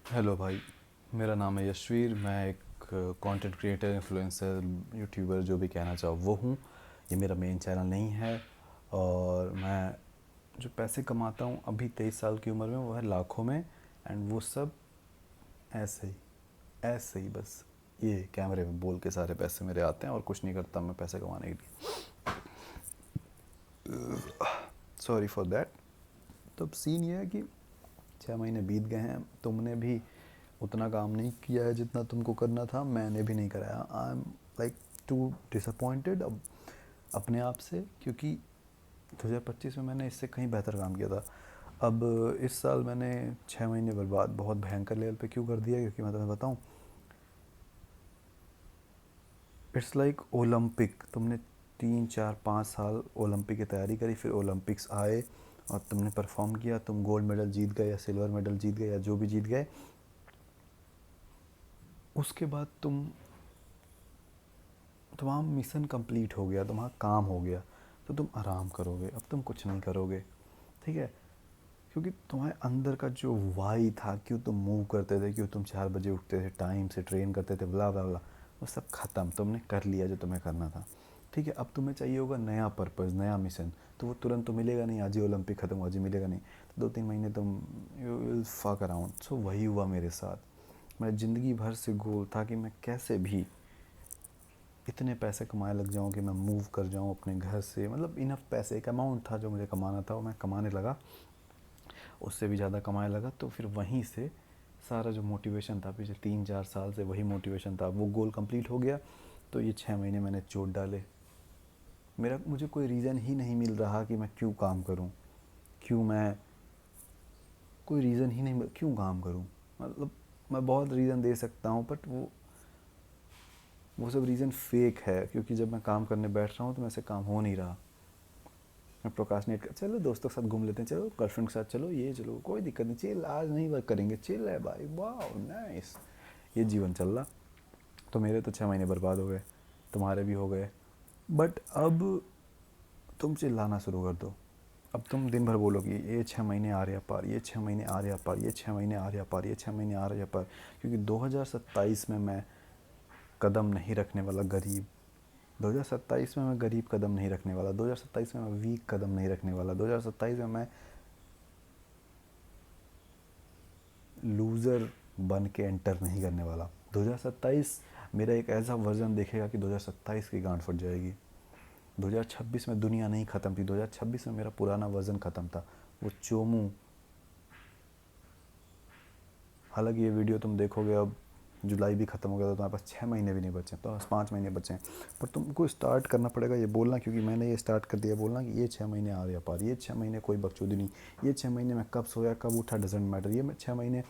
Hello भाई। मेरा नाम है यशवीर। मैं एक कंटेंट क्रिएटर, इन्फ्लुएंसर, यूट्यूबर, जो भी कहना चाहो वो हूँ। ये मेरा मेन चैनल नहीं है। और मैं जो पैसे कमाता हूँ अभी 23 साल की उम्र में, वो है लाखों में। एंड वो सब ऐसे ही, ऐसे ही बस ये कैमरे में बोल के सारे पैसे मेरे आते हैं, और कुछ नहीं करता मैं पैसे कमाने के लिए। Sorry for that. तो अब सीन ये है कि 6 महीने बीत गए हैं, तुमने भी उतना काम नहीं किया है जितना तुमको करना था, मैंने भी नहीं कराया। I am like too disappointed अब अपने आप से, क्योंकि 2025 में मैंने इससे कहीं बेहतर काम किया था। अब इस साल मैंने 6 महीने बर्बाद बहुत भयंकर लेवल पे क्यों कर दिया, क्योंकि मैं तुम्हें बताऊँ, इट्स लाइक ओलंपिक। तुमने 3 4 5 साल ओलंपिक की तैयारी करी, फिर ओलंपिक्स आए और तुमने परफॉर्म किया, तुम गोल्ड मेडल जीत गए या सिल्वर मेडल जीत गए या जो भी जीत गए। उसके बाद तुम्हारा मिशन कंप्लीट हो गया, तुम्हारा काम हो गया, तो तुम आराम करोगे। अब तुम कुछ नहीं करोगे, ठीक है? क्योंकि तुम्हारे अंदर का जो वाई था, क्यों तुम मूव करते थे, क्यों तुम 4 बजे उठते थे, टाइम से ट्रेन करते थे, ब्ला ब्ला ब्ला, वो सब ख़त्म। तुमने कर लिया जो तुम्हें करना था, ठीक है? अब तुम्हें चाहिए होगा नया पर्पज़, नया मिशन। तो वो तुरंत तो मिलेगा नहीं, आज ही ओलंपिक ख़त्म, आज ही मिलेगा नहीं। तो 2 3 महीने तुम यू विल फक अराउंड। सो वही हुआ मेरे साथ। मैं ज़िंदगी भर से गोल था कि मैं कैसे भी इतने पैसे कमाने लग जाऊँ कि मैं मूव कर जाऊँ अपने घर से। मतलब इनफ पैसे, एक अमाउंट था जो मुझे कमाना था, वो मैं कमाने लगा, उससे भी ज़्यादा कमाने लगा। तो फिर वहीं से सारा जो मोटिवेशन था पिछले 3 4 साल से, वही मोटिवेशन था। वो गोल कंप्लीट हो गया, तो ये 6 महीने मैंने चोट डाले। मुझे कोई रीज़न ही नहीं मिल रहा कि मैं क्यों काम करूं, क्यों मैं, कोई रीज़न ही नहीं क्यों काम करूं। मतलब मैं बहुत रीज़न दे सकता हूं, बट वो सब रीज़न फेक है, क्योंकि जब मैं काम करने बैठ रहा हूँ तो मेरे से काम हो नहीं रहा। मैं प्रोकास्टिनेट कर, चलो दोस्तों के साथ घूम लेते हैं, चलो गर्लफ्रेंड के साथ, चलो ये, चलो कोई दिक्कत नहीं, चिल आज नहीं वर्क करेंगे, चिल है भाई, वाह नाइस। ये जीवन चल रहा। तो मेरे तो 6 महीने बर्बाद हो गए, तुम्हारे भी हो गए। बट अब तुम चिल्लाना शुरू कर दो। अब तुम दिन भर बोलोगी ये 6 महीने आ रहे पार, ये 6 महीने आ रहे पार, ये 6 महीने आ रहे पार, ये 6 महीने आ रहे पार। क्योंकि 2027 में मैं कदम नहीं रखने वाला गरीब। 2027 में मैं गरीब कदम नहीं रखने वाला। 2027 में मैं वीक कदम नहीं रखने वाला। 2027 में मैं लूज़र बन के एंटर नहीं करने वाला। 2027 मेरा एक ऐसा वर्जन देखेगा कि 2027 की गांड फट जाएगी। 2026 में दुनिया नहीं ख़त्म थी, 2026 में मेरा पुराना वर्जन ख़त्म था, वो चोमू। हालांकि ये वीडियो तुम देखोगे अब जुलाई भी ख़त्म हो गया, तो तुम्हारे पास 6 महीने भी नहीं बचे, तो बस 5 महीने बचे हैं। पर तुमको स्टार्ट करना पड़ेगा ये बोलना, क्योंकि मैंने ये स्टार्ट कर दिया बोलना कि ये 6 महीने आ रहे पार, ये 6 महीने कोई बकचोदी नहीं। ये 6 महीने में कब सोया कब उठा डजेंट मैटर। ये 6 महीने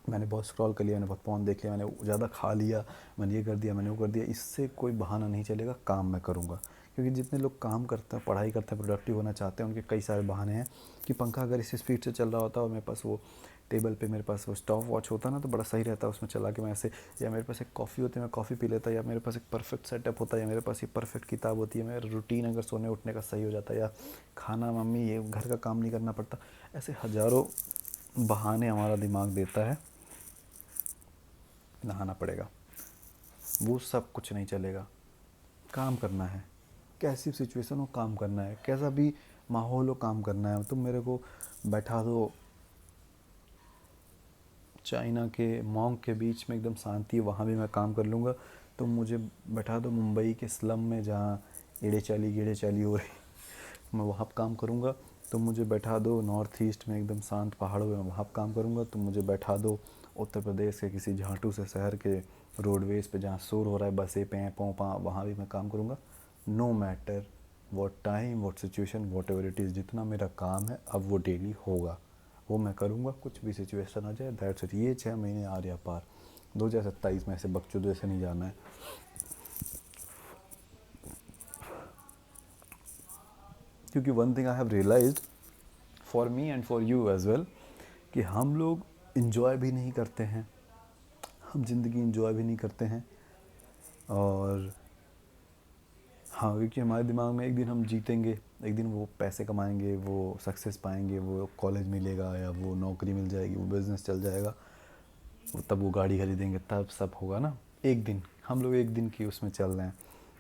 मैंने बहुत स्क्रॉल कर लिया, मैंने बहुत पॉन देख लिया, मैंने ज़्यादा खा लिया, मैंने ये कर दिया, मैंने वो कर दिया, इससे कोई बहाना नहीं चलेगा। काम मैं करूँगा। क्योंकि जितने लोग काम करते हैं, पढ़ाई करते हैं, प्रोडक्टिव होना चाहते हैं, उनके कई सारे बहाने हैं। कि पंखा अगर इस स्पीड से चल रहा होता और मेरे पास वो टेबल पे मेरे पास वो स्टॉप वॉच होता ना, तो बड़ा सही रहता, उसमें चला के मैं ऐसे, या मेरे पास एक कॉफ़ी होती है मैं कॉफ़ी पी लेता, या मेरे पास एक परफेक्ट सेटअप होता है, या मेरे पास ये परफेक्ट किताब होती है, मेरा रूटीन अगर सोने उठने का सही हो जाता, या खाना मम्मी ये घर का काम नहीं करना पड़ता। ऐसे हज़ारों बहाने हमारा दिमाग देता है। नहाना पड़ेगा, वो सब कुछ नहीं चलेगा। काम करना है, कैसी सिचुएशन हो काम करना है, कैसा भी माहौल हो काम करना है। तुम मेरे को बैठा दो चाइना के मॉन्क के बीच में, एकदम शांति है, वहाँ भी मैं काम कर लूँगा। तुम मुझे बैठा दो मुंबई के स्लम में, जहाँ एड़े चाली गेड़े चाली हो रही, मैं वहाँ काम करूँगा। तुम मुझे बैठा दो नॉर्थ ईस्ट में एकदम शांत पहाड़ों में, वहाँ काम करूँगा। तुम मुझे बैठा दो उत्तर प्रदेश के किसी झांटू से शहर के रोडवेज़ पे, जहाँ शोर हो रहा है, बसें पें पों पा, वहाँ भी मैं काम करूँगा। No matter what time what situation whatever it is, जितना मेरा काम है अब वो डेली होगा, वो मैं करूँगा, कुछ भी सिचुएशन आ जाए। That's it. ये 6 महीने आ रहा पार। 2027 में ऐसे बकचोदी से नहीं जाना है। क्योंकि one thing I have realized, for me and for you as well, कि हम लोग इन्जॉय भी नहीं करते हैं, हम ज़िंदगी इन्जॉय भी नहीं करते हैं। और हाँ, क्योंकि हमारे दिमाग में एक दिन हम जीतेंगे, एक दिन वो पैसे कमाएंगे, वो सक्सेस पाएंगे, वो कॉलेज मिलेगा, या वो नौकरी मिल जाएगी, वो बिज़नेस चल जाएगा। तब वो गाड़ी खरीदेंगे, तब सब होगा ना। एक दिन, हम लोग एक दिन की उसमें चल रहे हैं,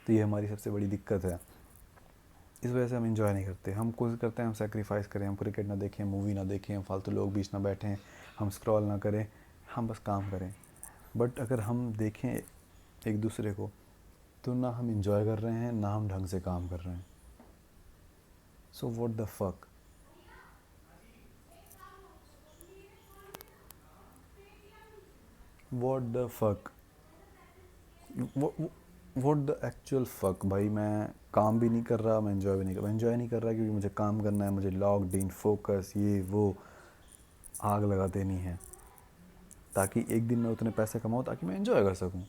तो ये हमारी सबसे बड़ी दिक्कत है। इस वजह से हम इंजॉय नहीं करते। हम कोशिश करते हैं हम सेक्रीफाइस करें, हम क्रिकेट ना देखें, मूवी ना देखें, हम फालतू लोग बीच ना बैठें, हम स्क्रॉल ना करें, हम बस काम करें। बट अगर हम देखें एक दूसरे को, तो ना हम इंजॉय कर रहे हैं, ना हम ढंग से काम कर रहे हैं। So what the fuck. What the fuck. What the actual fuck भाई। मैं काम भी नहीं कर रहा, मैं एंजॉय भी नहीं कर रहा। एंजॉय नहीं कर रहा क्योंकि मुझे काम करना है, मुझे लॉक्ड इन, फोकस, ये वो आग लगा देनी है, ताकि एक दिन मैं उतने पैसे कमाऊँ ताकि मैं एंजॉय कर सकूँ।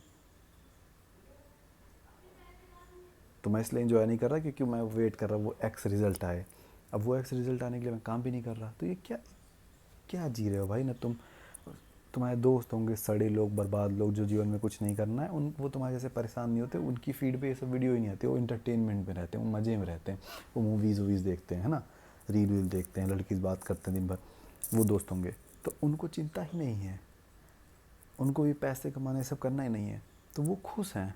तो मैं इसलिए एंजॉय नहीं कर रहा क्योंकि मैं वेट कर रहा हूँ वो एक्स रिज़ल्ट आए। अब वो एक्स रिज़ल्ट आने के लिए मैं काम भी नहीं कर रहा, तो ये क्या क्या जी रहे हो भाई ना तुम। तुम्हारे दोस्त होंगे सड़े लोग, बर्बाद लोग, जो जीवन में कुछ नहीं करना है, उन वो तुम्हारे जैसे परेशान नहीं होते, उनकी फीड पे ये सब वीडियो ही नहीं आती, वो इंटरटेनमेंट में रहते हैं, वो मज़े में रहते हैं, वो मूवीज़ वूवीज़ देखते हैं, है ना, रील वील देखते हैं, लड़की से बात करते हैं दिन भर, वो दोस्त होंगे। तो उनको चिंता ही नहीं है, उनको भी पैसे कमाने सब करना ही नहीं है, तो वो खुश हैं।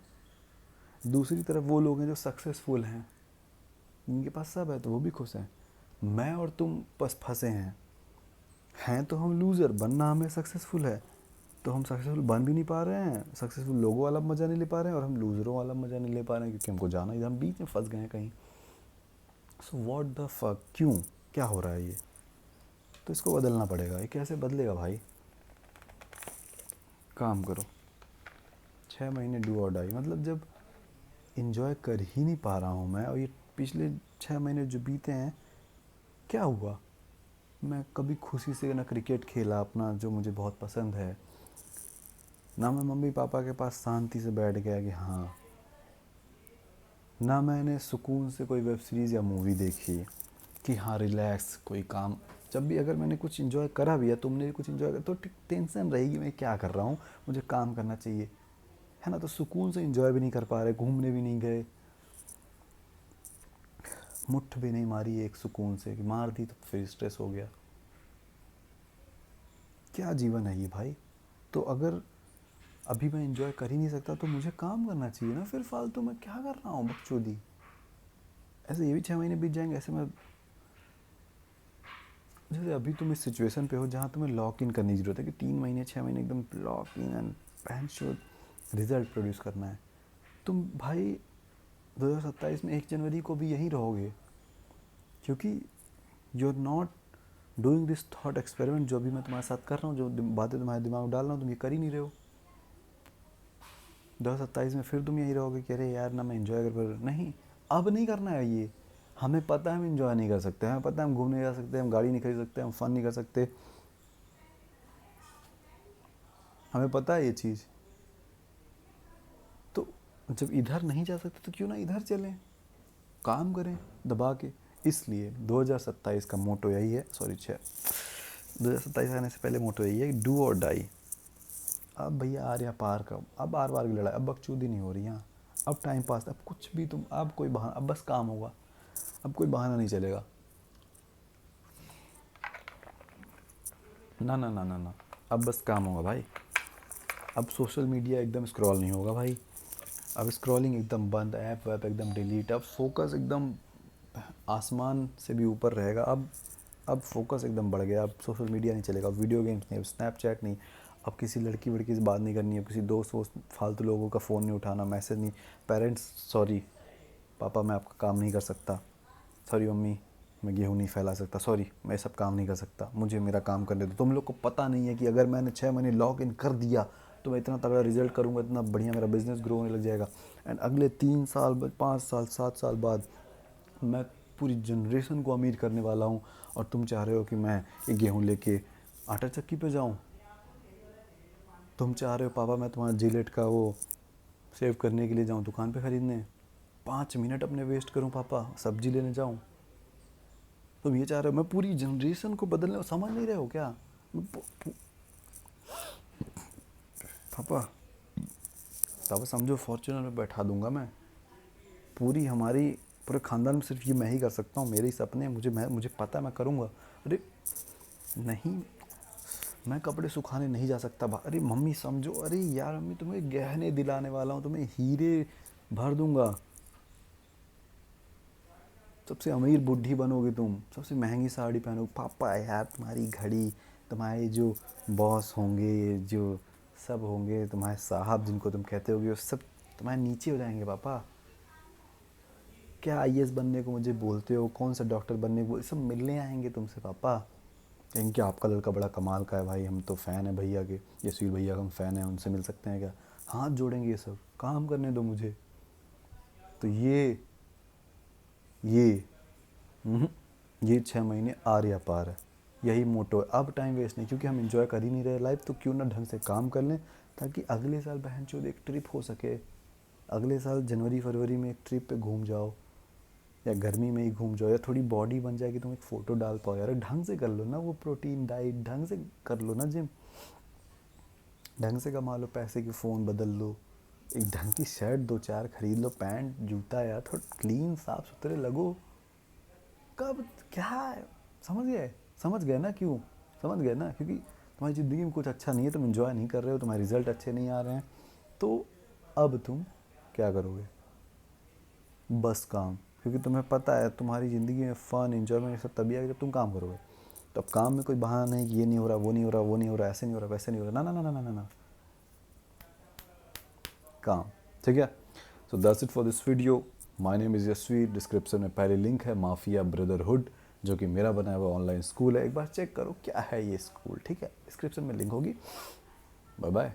दूसरी तरफ वो लोग हैं जो सक्सेसफुल हैं, जिनके पास सब है, तो वो भी खुश हैं। मैं और तुम बस फंसे हैं तो हम लूज़र, बनना हमें सक्सेसफुल है, तो हम सक्सेसफुल बन भी नहीं पा रहे हैं, सक्सेसफुल लोगों वाला मज़ा नहीं ले पा रहे हैं, और हम लूज़रों वाला मज़ा नहीं ले पा रहे हैं, क्योंकि हमको जाना, इधर हम बीच में फंस गए हैं कहीं। सो व्हाट द फक, क्यों, क्या हो रहा है ये। तो इसको बदलना पड़ेगा। ये कैसे बदलेगा भाई। काम करो, 6 महीने डू और डाई। मतलब जब इंजॉय कर ही नहीं पा रहा हूँ मैं, और ये पिछले 6 महीने जो बीते हैं, क्या हुआ। मैं कभी खुशी से ना क्रिकेट खेला अपना जो मुझे बहुत पसंद है, ना मैं मम्मी पापा के पास शांति से बैठ गया कि हाँ, ना मैंने सुकून से कोई वेब सीरीज़ या मूवी देखी कि हाँ रिलैक्स कोई काम। जब भी अगर मैंने कुछ इन्जॉय करा भी है, तुमने भी कुछ इन्जॉय करा, तो टेंशन रहेगी मैं क्या कर रहा हूँ, मुझे काम करना चाहिए, है ना। तो सुकून से इन्जॉय भी नहीं कर पा रहे, घूमने भी नहीं गए, मुट्ठ भी नहीं मारी एक सुकून से, कि मार दी तो फिर स्ट्रेस हो गया। क्या जीवन है ये भाई। तो अगर अभी मैं इंजॉय कर ही नहीं सकता, तो मुझे काम करना चाहिए ना, फिर फालतू मैं क्या कर रहा हूँ बकचोदी। ऐसे ये भी 6 महीने बीत जाएंगे ऐसे में। जैसे अभी तुम इस सिचुएशन पे हो जहाँ तुम्हें लॉक इन करने की ज़रूरत है, कि 3 महीने 6 महीने एकदम लॉक इन एंड पैन शोर रिजल्ट प्रोड्यूस करना है। तुम भाई 2027 में 1 जनवरी को भी यहीं रहोगे, क्योंकि you are not doing this thought experiment. जो अभी मैं तुम्हारे साथ कर रहा हूँ, जो बातें तुम्हारे दिमाग में डाल रहा हूँ, तुम ये कर ही नहीं रहे हो। 2027 में फिर तुम यही रहोगे कि अरे यार ना मैं इन्जॉय कर नहीं। अब नहीं करना है ये। हमें पता है हम इन्जॉय नहीं कर सकते, हमें पता है हम घूमने जा सकते, हम गाड़ी नहीं खरीद सकते, हम फन नहीं कर सकते, हमें पता है ये चीज़। तो जब इधर नहीं जा सकते तो क्यों ना इधर चलें, काम करें दबा के। इसलिए 2027 का मोटो यही है, सॉरी 2027 आने से पहले मोटो यही है, डू और डाई। अब भैया आर्या पार का, अब आर पार की लड़ाई, अब बकचोदी नहीं हो रही यहाँ। अब टाइम पास, अब कुछ भी तुम, अब कोई बहाना, अब बस काम होगा, अब कोई बहाना नहीं चलेगा। ना ना ना ना ना, अब बस काम होगा भाई। अब सोशल मीडिया एकदम स्क्रॉल नहीं होगा भाई, अब स्क्रॉलिंग एकदम बंद, ऐप वैप एकदम डिलीट। अब फोकस एकदम आसमान से भी ऊपर रहेगा। अब फोकस एकदम बढ़ गया। अब सोशल मीडिया नहीं चलेगा, वीडियो गेम्स नहीं, अब स्नैपचैट नहीं, अब किसी लड़की वड़की से बात नहीं करनी है, किसी दोस्त वोस्त फालतू लोगों का फ़ोन नहीं उठाना, मैसेज नहीं। पेरेंट्स सॉरी पापा मैं आपका काम नहीं कर सकता, सॉरी मम्मी मैं गेहूँ नहीं फैला सकता, सॉरी मैं सब काम नहीं कर सकता, मुझे मेरा काम करने दो। तुम लोग को पता नहीं है कि अगर मैंने 6 महीने लॉग इन कर दिया तो मैं इतना तगड़ा रिजल्ट करूँगा, इतना बढ़िया मेरा बिजनेस ग्रो होने लग जाएगा। एंड अगले 3 साल 5 साल 7 साल बाद मैं पूरी जनरेशन को अमीर करने वाला हूँ। और तुम चाह रहे हो कि मैं ये गेहूँ लेके आटा चक्की पे जाऊँ। तुम चाह रहे हो पापा मैं तुम्हारा जिलेट का वो सेव करने के लिए जाऊँ दुकान पे ख़रीदने, 5 मिनट अपने वेस्ट करूँ पापा सब्जी लेने जाऊँ। तुम ये चाह रहे हो मैं पूरी जनरेशन को बदलने, समझ नहीं रहे हो क्या। पापा पापा समझो फॉर्च्यूनर में बैठा दूंगा मैं, पूरी हमारी पूरे ख़ानदान में सिर्फ ये मैं ही कर सकता हूँ, मेरे ही सपने, मुझे पता है मैं करूँगा। अरे नहीं, मैं कपड़े सुखाने नहीं जा सकता अरे मम्मी समझो, अरे यार मम्मी तुम्हें गहने दिलाने वाला हूँ, तुम्हें हीरे भर दूंगा, सबसे अमीर बुढ़ी बनोगे तुम, सबसे महंगी साड़ी पहनोगे। पापा यार तुम्हारी घड़ी, तुम्हारे जो बॉस होंगे, जो सब होंगे, तुम्हारे साहब जिनको तुम कहते होगे, वो सब तुम्हारे नीचे हो जाएंगे पापा। क्या आईएएस बनने को मुझे बोलते हो, कौन सा डॉक्टर बनने को, सब मिलने आएंगे तुमसे पापा। कहेंगे कि आपका लड़का बड़ा कमाल का है भाई, हम तो फ़ैन है भैया के, यशवीर भैया का हम फ़ैन हैं, उनसे मिल सकते हैं क्या। हाथ जोड़ेंगे ये सब, काम करने दो मुझे। तो ये हम्म, ये 6 महीने आर या पार है, यही मोटो है। अब टाइम वेस्ट नहीं, क्योंकि हम इंजॉय कर ही नहीं रहे लाइफ, तो क्यों ना ढंग से काम कर लें, ताकि अगले साल बहनचोद एक ट्रिप हो सके। अगले साल जनवरी फरवरी में एक ट्रिप पे घूम जाओ, या गर्मी में ही घूम जाओ, या थोड़ी बॉडी बन जाए कि तुम एक फ़ोटो डाल पाओ। यार ढंग से कर लो ना वो प्रोटीन डाइट, ढंग से कर लो ना जिम, ढंग से कमा लो पैसे की, फ़ोन बदल लो, एक ढंग की शर्ट 2 4 खरीद लो, पैंट जूता, यार थोड़ा क्लीन साफ सुथरे लगो। कब क्या है, समझ गए ना क्यों, समझ गए ना, क्योंकि तुम्हारी ज़िंदगी में कुछ अच्छा नहीं है, तुम इन्जॉय नहीं कर रहे हो, तुम्हारे रिजल्ट अच्छे नहीं आ रहे हैं, तो अब तुम क्या करोगे, बस काम। क्योंकि तुम्हें पता है तुम्हारी ज़िंदगी में फ़न इन्जॉयमेंट सब तभी आएगा जब तुम काम करोगे। तो अब काम में कोई बहाना नहीं कि ये नहीं हो रहा, वो नहीं हो रहा, वो नहीं हो रहा, ऐसे नहीं हो रहा, वैसे नहीं हो रहा, ना ना ना ना ना ना, काम। ठीक है, so that's it for this video. My name is Yashveer. Description में पहले लिंक है माफिया ब्रदरहुड, जो कि मेरा बनाया हुआ ऑनलाइन स्कूल है, एक बार चेक करो क्या है ये स्कूल। ठीक है, डिस्क्रिप्शन में लिंक होगी। Bye bye.